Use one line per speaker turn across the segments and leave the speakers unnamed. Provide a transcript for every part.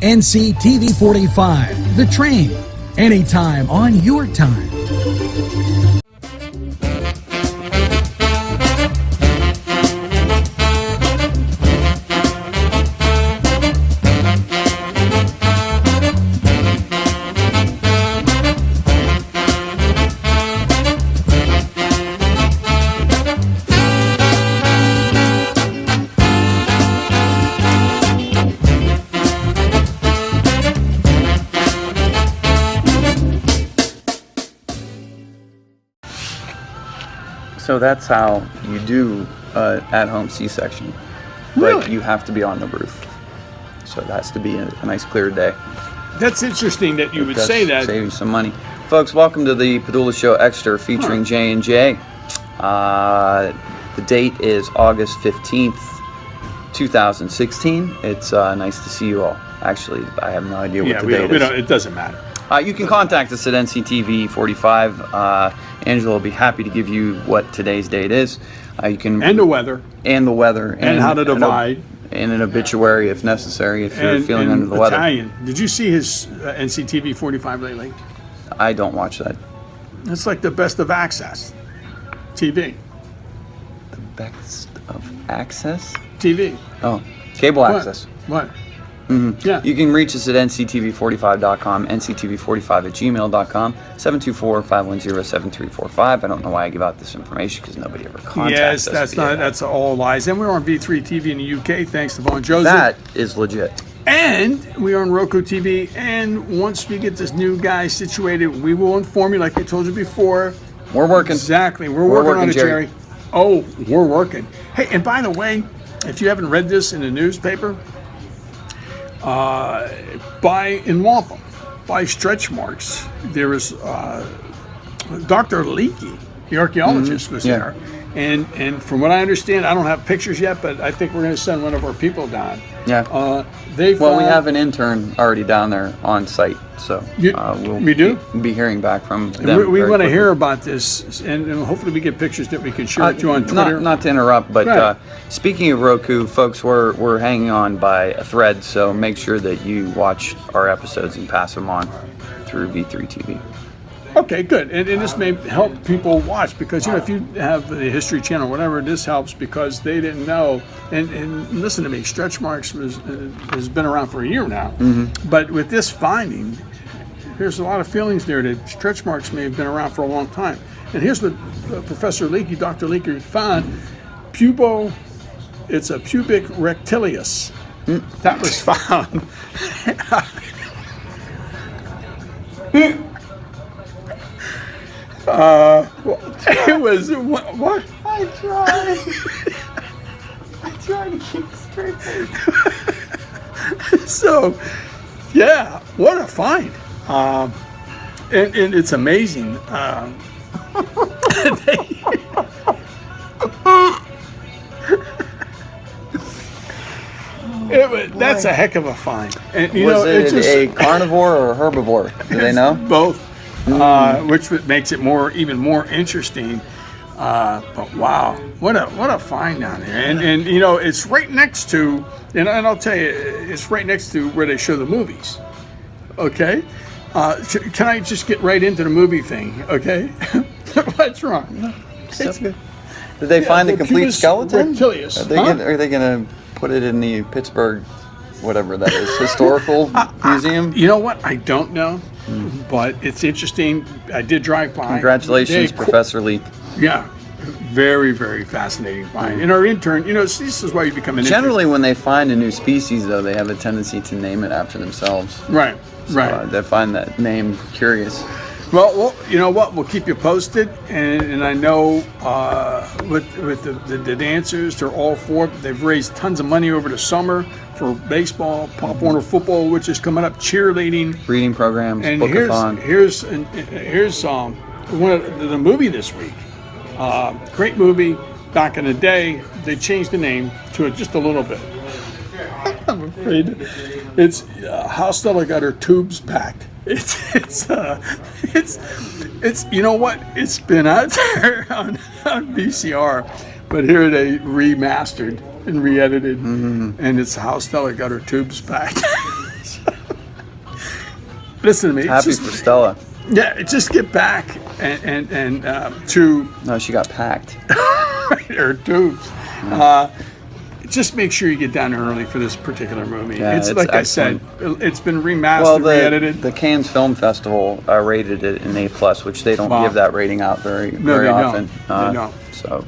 NCTV45, The Train, anytime on your time.
So that's how you do at-home C-section, but
Really?
you have to be on the roof. So it has to be a nice clear day.
That's interesting that you would
Does
say that.
Save you some money, folks. Welcome to the Padula Show Extra featuring J&J. The date is August 15th, 2016. It's nice to see you all. Actually, I have no idea what the date is.
It doesn't matter.
You can contact us at NCTV45. Angela will be happy to give you what today's date is. You can
And the weather.
and
how to divide.
And an obituary if necessary, if you're feeling under the weather.
Italian. Did you see his NCTV45 lately?
I don't watch that.
It's like the best of access. TV.
The best of access?
TV.
Oh, cable access.
What?
Mm-hmm.
Yeah.
You can reach us at nctv45.com, nctv45@gmail.com, 724-510-7345. I don't know why I give out this information because nobody ever contacts us.
Yes, that's all lies. And we're on V3 TV in the UK, thanks to Bon Joseph.
That is legit.
And we are on Roku TV. And once we get this new guy situated, we will inform you, like I told you before.
We're working.
Exactly. We're working on it, Jerry. Oh, we're working. Hey, and by the way, if you haven't read this in the newspaper, in Wampum, by stretch marks, there is Dr. Leakey, the archaeologist, was there. And from what I understand, I don't have pictures yet, but I think we're going to send one of our people down.
Yeah.
We
have an intern already down there on site, so
we do
be hearing back from them.
We want to hear about this, and hopefully we get pictures that we can share with you on Twitter.
Not to interrupt, but speaking of Roku, folks, we're hanging on by a thread, so make sure that you watch our episodes and pass them on through V3 TV.
Okay, good. And this may help people watch because, if you have the History Channel or whatever, this helps because they didn't know. And listen to me, stretch marks has been around for a year now. Mm-hmm. But with this finding, there's a lot of feelings there that stretch marks may have been around for a long time. And here's what Professor Leakey, Dr. Leakey found. It's a pubic rectilius. That was found. It was what? I tried to keep a straight face. So, yeah, what a find! And it's amazing. That's a heck of a find. And
was it a carnivore or a herbivore? Do they know?
Both. Which makes it even more interesting. But wow, what a find down there, and it's right next to, and I'll tell you, it's right next to where they show the movies. Okay, can I just get right into the movie thing? Okay, what's wrong?
No, that's good. Did they find the complete skeleton?
Reptilius.
Are they gonna put it in the Pittsburgh, whatever that is, historical museum?
You know what? I don't know. But it's interesting. I did drive by.
Congratulations, Professor Leak.
Yeah, very, very fascinating find. And our intern, this is why you become an intern.
Generally, when they find a new species, though, they have a tendency to name it after themselves.
Right,
so,
right.
They find that name curious.
Well, you know what? We'll keep you posted. And I know with the dancers, they're all for it. They've raised tons of money over the summer for baseball, Pop Warner football, which is coming up, cheerleading,
reading programs,
and
book-a-thon.
here's one of the movie this week. Great movie. Back in the day, they changed the name to it just a little bit. I'm afraid it's How Stella Got Her Tubes Packed. It's you know what? It's been out there on VCR, but here they remastered and re-edited, and it's How Stella Got Her Tubes Packed. listen to me.
Happy for Stella.
Yeah, just get back and to
No, she got packed.
or tubes. Just make sure you get down early for this particular movie.
Yeah,
it's
it's
like
excellent.
I said, it's been remastered,
Well,
re-edited.
the Cannes Film Festival rated it an A+, which they don't
Wow.
give that rating out very
they
often.
don't. They don't.
So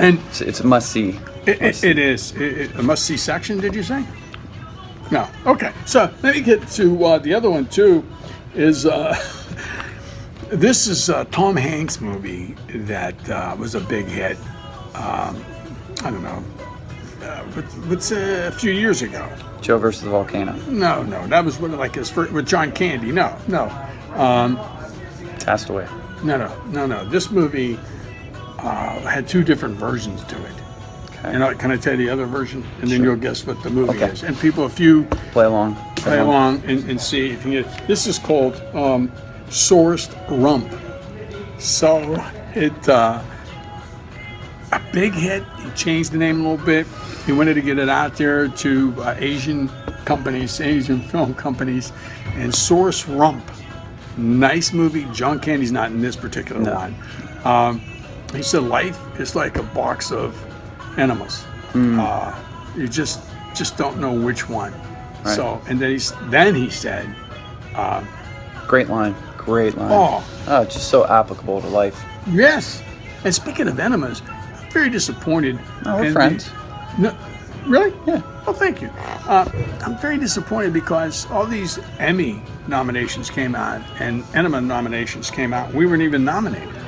And
it's a must-see.
it is a must-see section. Did you say? No. Okay. So let me get to the other one too. Is this is a Tom Hanks movie that was a big hit. I don't know. What's a few years ago?
Joe versus the Volcano.
No, that was like his first with John Candy. No.
Castaway.
No. This movie had two different versions to it.
Okay.
And can I tell you the other version, and then you'll guess what the movie
Okay.
is. And people, if you
Play along.
play along and see if you can get. This is called Sourced Rump. So it a big hit. He changed the name a little bit. He wanted to get it out there to Asian companies, Asian film companies, and Source Rump. Nice movie. John Candy's not in this particular one. He said life is like a box of enemas. You just don't know which one.
Right.
So, and then he said,
Great line.
Oh.
Just so applicable to life.
yes. And speaking of enemas, I'm very disappointed.
Oh, we're
in
friends.
No, really?
Yeah.
Well, thank you. I'm very disappointed because all these Emmy nominations came out and Enema nominations came out. We weren't even nominated. I
Yeah,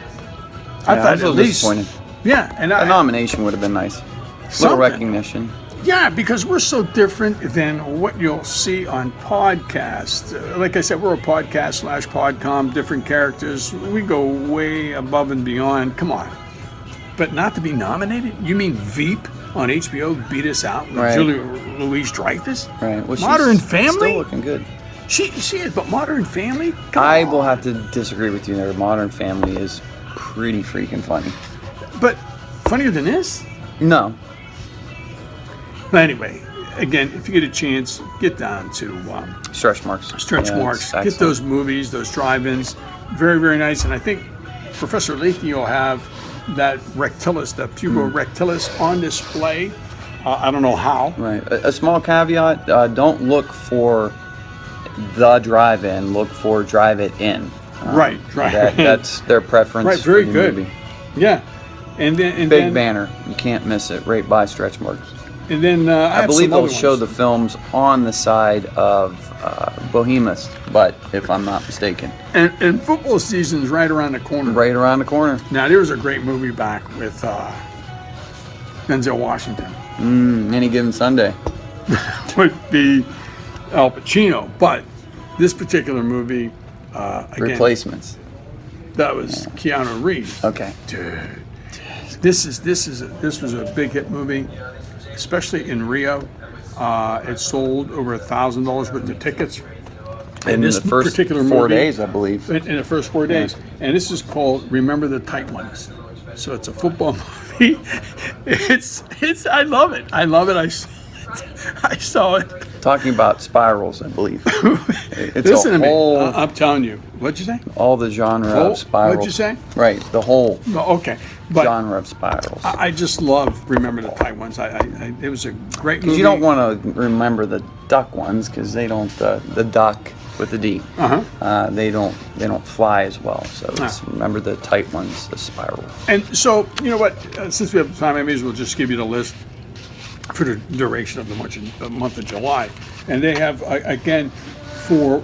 I
thought
was a
at
little
least,
disappointed.
yeah, and
A nomination would have been nice. Little
Something.
recognition.
yeah, because we're so different than what you'll see on podcasts. Like I said, we're a podcast / podcom, different characters. We go way above and beyond. Come on. But not to be nominated? You mean Veep on HBO beat us out with
Right.
Julia Louis-Dreyfus?
Right. Well,
Modern
she's
Family?
Still looking good.
She is, but Modern Family? Come
I
on.
will have to disagree with you there. Modern Family is pretty freaking funny.
But funnier than this?
No.
But anyway, again, if you get a chance, get down to
Stretch marks.
Stretch
Yeah,
Marks.
it's
Get
excellent.
those movies, those drive-ins. Very, very nice. And I think Professor Leakey will have that rectilis, the pupil rectilis on display. I don't know how.
Right. A small caveat, don't look for the drive-in, look for drive it in.
Right.
That's their preference.
Right, very
for the
good.
movie.
Yeah. And then
Big banner. You can't miss it. Right by Stretch marks.
And then I have
believe
some other
they'll show
ones.
the films on the side of Bohemus, but if I'm not mistaken.
And football season's right around the corner.
Right around the corner.
Now, there was a great movie back with Denzel Washington.
Any given Sunday.
Would be Al Pacino, but this particular movie, again,
Replacements.
that was Keanu Reeves.
Okay.
Dude, this was a big hit movie, especially in Rio. It sold over $1,000 worth of tickets.
In
this
the first
particular
4
movie-
days, I believe.
In the first 4 days. And this is called Remember the Tight Ones. So it's a football movie. It's I love it. I saw it.
Talking about spirals, I believe. It's
Listen to
a
me.
whole,
I'm telling you. What'd you say?
all the genre
Whole?
of spirals.
What'd you say?
Right, the whole
No, okay. But
genre of spirals.
I just love Remember the Tight Ones. It was a great movie.
Because you don't want to remember the duck ones, because they don't. The duck with the D. They don't fly as well. So it's, remember the tight ones, the spiral.
And so, you know what? Since we have time, I may as well just give you the list for the duration of the month of July. And they have, again, for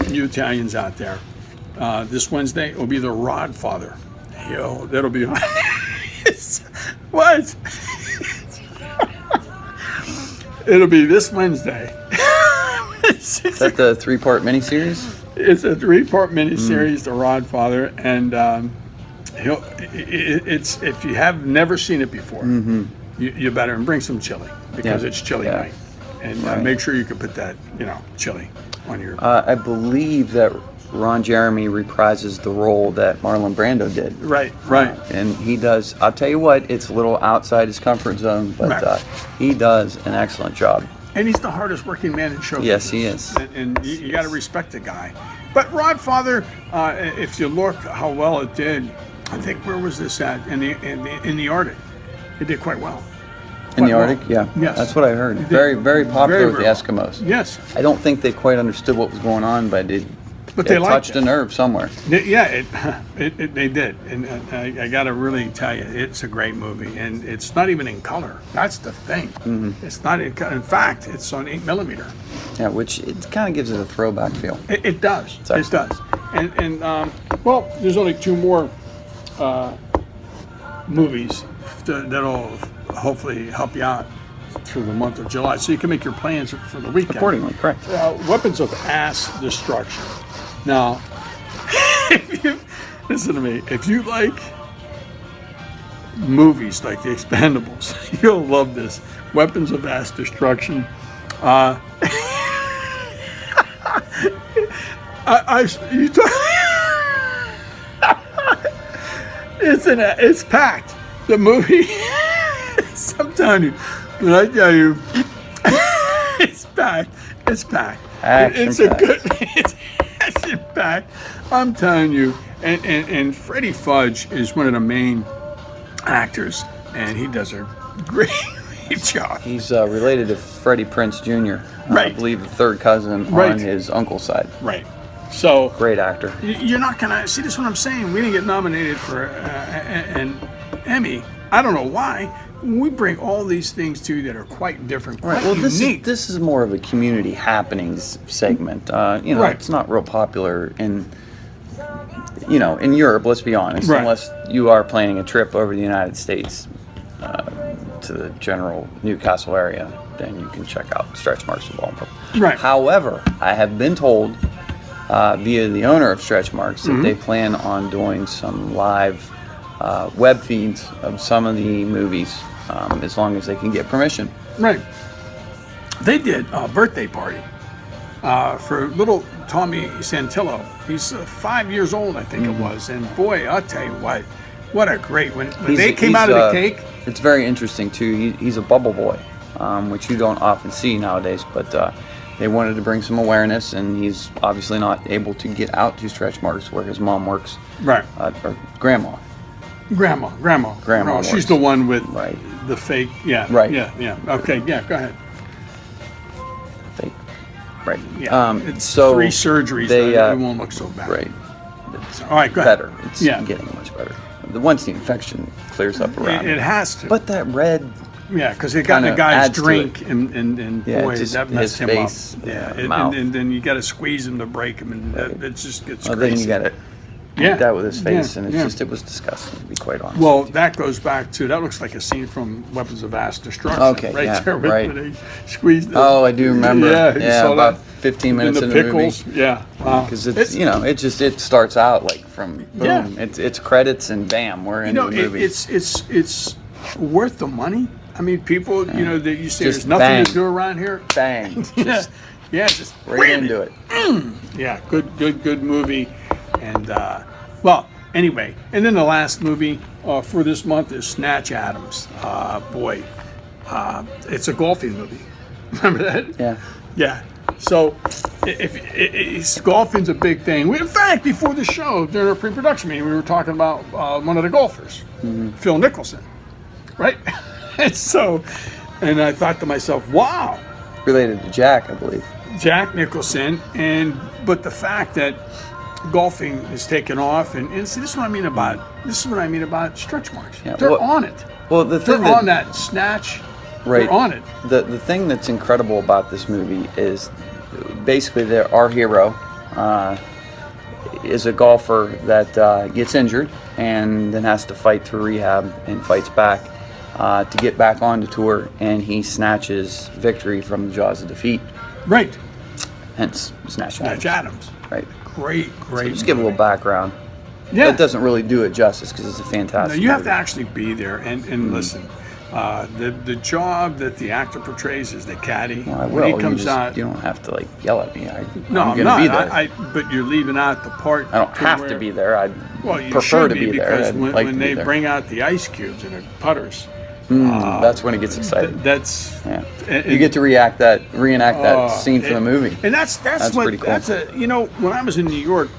you Italians out there, this Wednesday will be The Rodfather. Yo, that'll be what? It'll be this Wednesday.
Is that the 3-part miniseries?
It's a 3-part miniseries, The Rodfather, and it's if you have never seen it before, you better bring some chili because it's chili night, and make sure you can put that chili on your.
I believe that Ron Jeremy reprises the role that Marlon Brando did.
Right.
And he does. I'll tell you what, it's a little outside his comfort zone, but he does an excellent job.
And he's the hardest working man in show business.
Yes, he is.
And you got to respect the guy. But Rodfather, if you look how well it did, I think where was this at? In the Arctic. It did quite well.
In the Arctic, yeah.
Yes.
That's what I heard. Very, very popular with the Eskimos.
Yes.
I don't think they quite understood what was going on, but it
they liked
touched a nerve somewhere.
Yeah, they did. And I got to really tell you, it's a great movie. And it's not even in color. That's the thing.
Mm-hmm.
It's not in color. In fact, it's on 8mm.
Yeah, which it kind of gives it a throwback feel.
It does. It does. And well, there's only 2 more movies that'll hopefully help you out through the month of July, so you can make your plans for the weekend.
Accordingly, correct.
Weapons of Ass Destruction. Now, listen to me. If you like movies like The Expendables, you'll love this. Weapons of Ass Destruction. It's packed. The movie. I'm telling you. When I tell you, it's packed. It's packed. It's a good. It's action packed. I'm telling you. And Freddie Fudge is one of the main actors, and he does a great job.
He's related to Freddie Prinze Jr.
Right.
I believe the third cousin on his uncle's side.
Right. So
great actor.
You're not gonna see this. Is what I'm saying. We didn't get nominated for an Emmy. I don't know why. We bring all these things to you that are quite different, quite unique.
This is more of a community happenings segment. It's not real popular in Europe. Let's be honest.
Right.
Unless you are planning a trip over the United States to the general Newcastle area, then you can check out Stretch Marks of Walpole.
Right.
However, I have been told via the owner of Stretch Marks that they plan on doing some live web feeds of some of the movies, as long as they can get permission.
Right. They did a birthday party for little Tommy Santillo. He's 5 years old, I think it was. And boy, I'll tell you what a great, when they came out of the cake.
It's very interesting too. He's a bubble boy, which you don't often see nowadays, but they wanted to bring some awareness, and he's obviously not able to get out to Stretch Marks where his mom works.
Right.
Or grandma.
Grandma. She's the one with the fake. Yeah.
Right.
Yeah. Okay. Yeah. Go ahead.
Fake. Right.
Yeah. It's
so
3 surgeries. It won't look so bad.
Right.
All right. Go ahead.
Better. It's getting much better. Once the infection clears up around
it has to.
But that red.
Yeah, because it got the guy's drink, and boy,
just
that messed him
face,
up. Yeah,
and
then you got to squeeze him to break him, and it just gets crazy.
Then you got it. That with his face, and it was disgusting, to be quite honest.
Well, that goes back to, that looks like a scene from Weapons of Mass Destruction.
Okay,
there when they squeezed it.
Oh, I do remember.
Yeah,
about 15 minutes
in
into
the
the
pickles.
movie.
Yeah,
because it starts out like from boom.
Yeah.
It's credits and bam, we're in the movie.
It's worth the money. I mean, people, that you say
Just
there's nothing
bang.
to do around here.
Bang.
Just
right into it.
Yeah, good movie, and anyway, and then the last movie for this month is Snatch Adams. It's a golfing movie. Remember that?
Yeah.
Yeah. So, if golfing's a big thing. In fact, before the show, during our pre-production meeting, we were talking about one of the golfers, Phil Nicholson, right? And I thought to myself, wow.
Related to Jack, I believe.
Jack Nicholson, but the fact that golfing is taken off, and see, this is what I mean about Stretch Marks.
Yeah,
they're on it.
Well, they're
on that snatch.
Right.
They're on it.
The thing that's incredible about this movie is basically our hero is a golfer that gets injured and then has to fight through rehab and fights back to get back on the tour, and he snatches victory from the jaws of defeat.
Right.
Hence, Snatch
Adams.
Right.
Great.
So just give a little background.
Yeah.
That doesn't really do it justice because it's a fantastic
You have
movie.
to actually be there and listen. The job that the actor portrays is the caddy.
Well, I will.
When he comes out,
you don't have to yell at me. I'm
I'm
going to
not.
be there.
But you're leaving out the part.
I don't have to be there. I'd
Well, you
prefer
should
to be there.
because
I'd
when
like to be
they
there.
bring out the ice cubes and the putters,
That's when it gets exciting.
That's
You get to reenact that scene from the movie.
And that's what
pretty cool.
that's when I was in New York,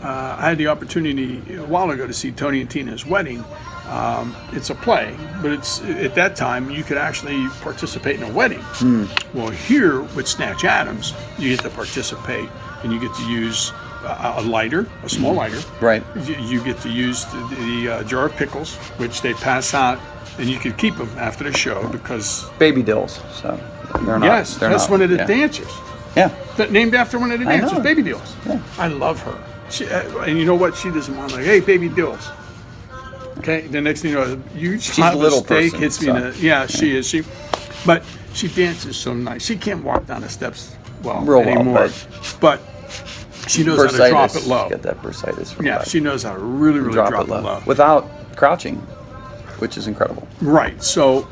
I had the opportunity a while ago to see Tony and Tina's Wedding. It's a play, but it's at that time you could actually participate in a wedding. Well, here with Snatch Adams, you get to participate and you get to use a lighter, a small lighter.
Right.
You get to use the jar of pickles, which they pass out, and you can keep them after the show because
Baby dills. So they're not.
yes,
they're
that's
not,
one of the
yeah.
dancers.
Yeah.
Named after one of the
I
dancers,
know.
Baby Dills.
Yeah.
I love her. And you know what? She doesn't want like, hey, Baby Dills. Okay. The next thing you know, huge
a little
steak
person,
hits me.
so.
She is. But she dances so nice. She can't walk down the steps
Real well,
anymore. But she knows how to drop it low.
Get that bursitis.
Yeah, she knows how to really drop it low
without crouching, which is incredible.
Right. So,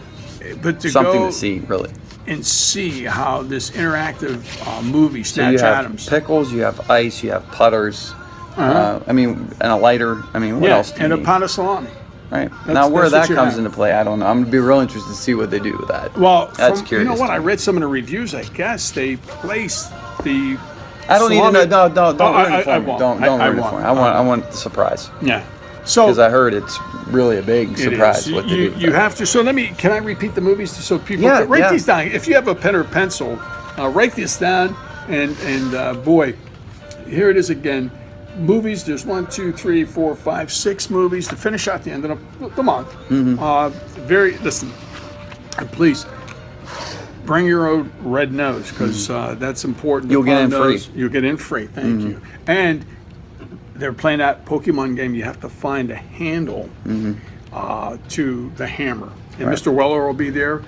but to
Something
go
to see, really.
and see how this interactive movie,
So
Snatch
you have
Adams.
pickles, you have ice, you have putters. And a lighter. I mean, what else do
and
you
a
need?
pot of salami.
Right. Now, where
that's
that
what you
comes
have.
into play, I don't know. I'm going to be real interested to see what they do with that.
Well,
that's
you
curious.
know what?
to
I
me.
read some of the reviews. I guess they place the.
I don't need to know. Don't ruin it for
I
me.
won't.
Don't
I
ruin it
won't.
for me. I want the surprise.
Yeah. So
Because I heard it's really a big
it
surprise
is.
what they do. with
You
that.
have to. So can I repeat the movies so people
Yeah,
write
yeah.
these down? If you have a pen or pencil, write this down. And boy, here it is again. Movies. There's 1, 2, 3, 4, 5, 6 movies to finish out the end of the month. Listen, and please bring your own red nose because that's important.
You'll get in
Nose,
free.
You'll get in free. Thank you. And they're playing that Pokemon game. You have to find a handle to the hammer. And
Right.
Mr. Weller will be there.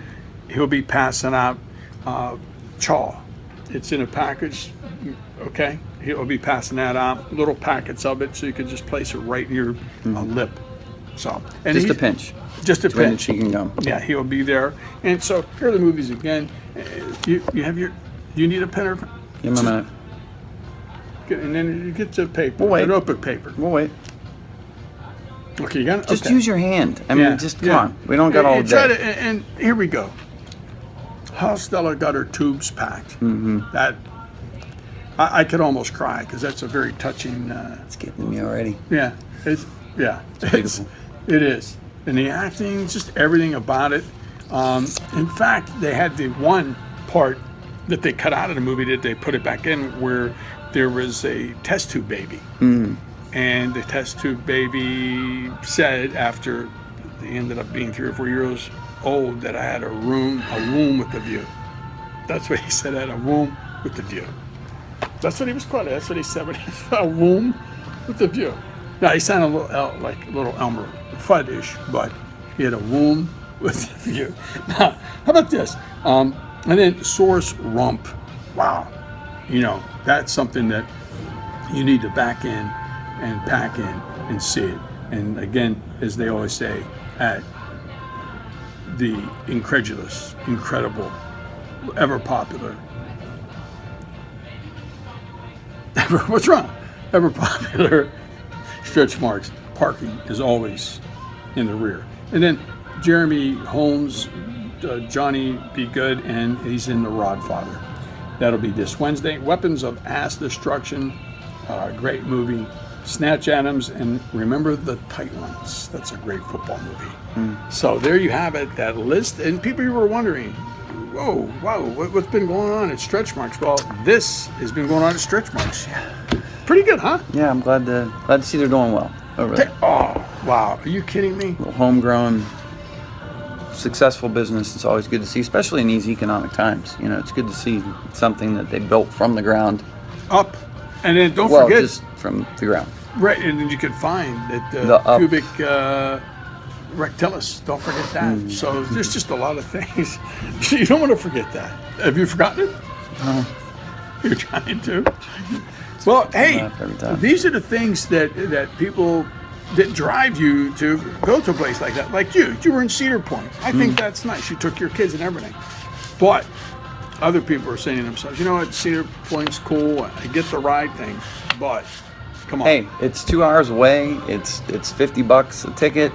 He'll be passing out chaw. It's in a package. Okay. He'll be passing that out, little packets of it, so you can just place it right in your lip. So, and
Just a
he's-
pinch.
Just a
Between the
pinch.
cheek and gum.
Yeah, he'll be there. And so here are the movies again. You have your. You need a pen or.
Give me a minute.
And then you get the paper.
We'll wait.
The notebook paper.
We'll wait.
Okay, you got it.
Just
Okay.
use your hand. I mean, just come
yeah.
on. We don't got all
Try
day.
to, and here we go. How Stella got her tubes packed. That I could almost cry because that's a very touching.
It's getting to me already.
Yeah, it's
beautiful.
It is, and the acting, just everything about it. In fact, they had the one part that they cut out of the movie that they put it back in where there was a test tube baby, and the test tube baby said after they ended up being 3 or 4 years old that I had a womb with a view. That's what he said. I had a womb with the view. That's what he was called. That's what he said. When he said a womb with the view. Now he sounded a little like a little Elmer Fudd-ish, but he had a womb with the view. Now, how about this? And then source rump. Wow. You know, that's something that you need to back in and pack in and see it. And again, as they always say, at the incredulous, incredible, ever popular, what's wrong? Ever popular Stretch Marks parking is always in the rear. And then Jeremy Holmes, Johnny Be Good, and he's in The Rodfather. That'll be this Wednesday. Weapons of Ass Destruction, great movie. Snatch Adams, and Remember the Tight Ones. That's a great football movie. So there you have it, that list. And people were wondering, wow, what's been going on at Stretch Marks? Well, this has been going on at Stretch Marks. Pretty good, huh?
Yeah, I'm glad to see they're doing well over there.
Oh, wow. Are you kidding me?
Little homegrown, successful business. It's always good to see, especially in these economic times. You know, it's good to see something that they built from the ground.
Up. And then don't
Well,
forget.
just from the ground.
Right, and then you can find that
The up.
cubic rectilis. Don't forget that. So there's just a lot of things. You don't want to forget that. Have you forgotten it?
No.
You're trying to. Well, hey,
Laugh every time.
these are the things that people that drive you to go to a place like that. Like you were in Cedar Point. I think that's nice. You took your kids and everything. But other people are saying to themselves, you know what, Cedar Point's cool. I get the ride thing, but come on.
Hey, it's 2 hours away. It's $50 a ticket.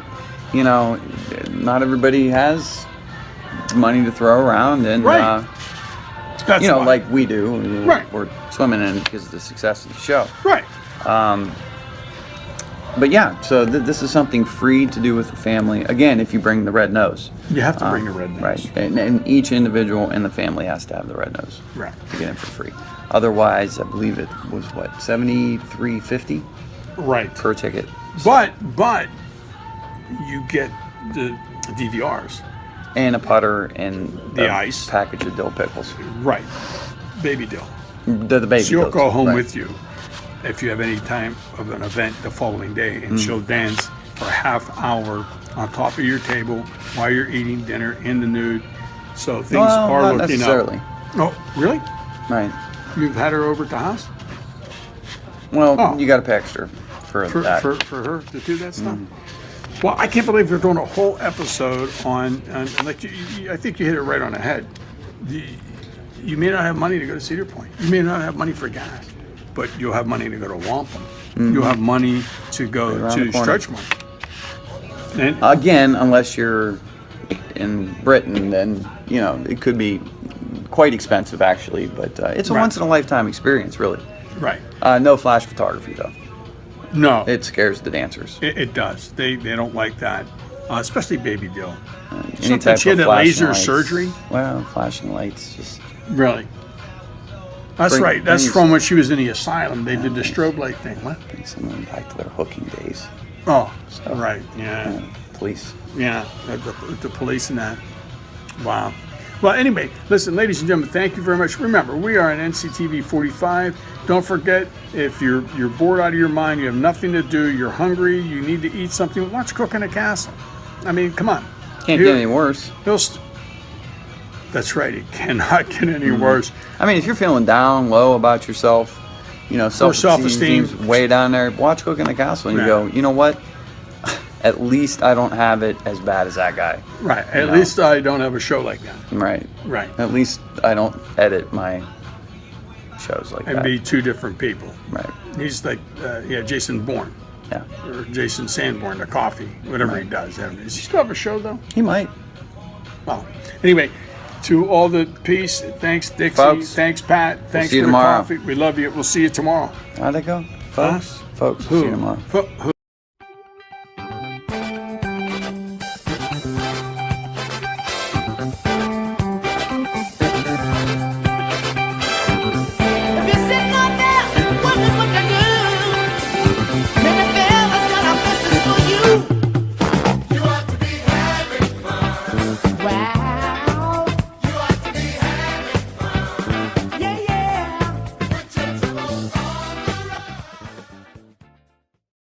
you know, not everybody has money to throw around, and
Right. That's
you know,
why.
like we do.
Right.
We're swimming in it because of the success of the show.
Right.
But yeah, so this is something free to do with the family. Again, if you bring the red nose.
You have to bring the red nose.
Right. And each individual in the family has to have the red nose.
Right.
To get in for free. Otherwise, I believe it was what, $73.50
Right.
per ticket.
But you get the DVRs.
And a putter and
The
a
ice.
package of dill pickles.
Right. Baby dill.
The baby.
She'll
dills,
go home
right.
with you if you have any time of an event the following day, and she'll dance for a half hour on top of your table while you're eating dinner in the nude. So things
Well,
are
not
looking
necessarily.
up. Oh, really?
Right.
You've had her over at the house
Well,
Oh.
you got to pay extra for that.
for her to do that stuff? Well, I can't believe they're doing a whole episode on like I think you hit it right on the head. You may not have money to go to Cedar Point. You may not have money for gas, but you'll have money to go to Wampum. You'll have money to go
Around
to
the corner.
Stretch Mark. And
Again, unless you're in Britain, then, you know, it could be quite expensive, actually. But it's a
Right.
once-in-a-lifetime experience, really.
right.
No flash photography, though.
No,
It scares the dancers.
it does. They don't like that, especially Baby Dill.
Any
Something
type
she had
of
a
flashing
laser
lights.
surgery.
Well, flashing lights, just
Really? That's
Bring-
right. That's
bring-
from when she was in the asylum. They did the strobe light thing. What?
bring someone back to their hooking days.
Oh, right. Yeah.
Police.
Yeah. The police and that. Wow. Well, anyway, listen, ladies and gentlemen, thank you very much. Remember, we are on NCTV45. Don't forget, if you're bored out of your mind, you have nothing to do, you're hungry, you need to eat something, watch Cook in a Castle. I mean, come on.
Can't
Here-
get any worse.
That's right. It cannot get any worse.
I mean, if you're feeling down, low about yourself, you know,
self-esteem.
self-esteem's way down there, watch Cook in the Castle and you
Yeah.
go, you know what? At least I don't have it as bad as that guy.
Right. At
know.
least I don't have a show like that.
Right.
Right.
At least I don't edit my shows like
And
that.
be two different people.
Right.
He's like, Jason Bourne.
Yeah.
Or Jason Sanborn, the coffee, whatever he does. Does he still have a show, though?
He might.
Well, anyway, to all the peace, thanks, Dixie.
Folks,
Thanks, Pat. Thanks
see you
for the
tomorrow.
coffee. We love you. We'll see you tomorrow.
How'd it go? Folks? Folks,
Who?
see you tomorrow.
Who?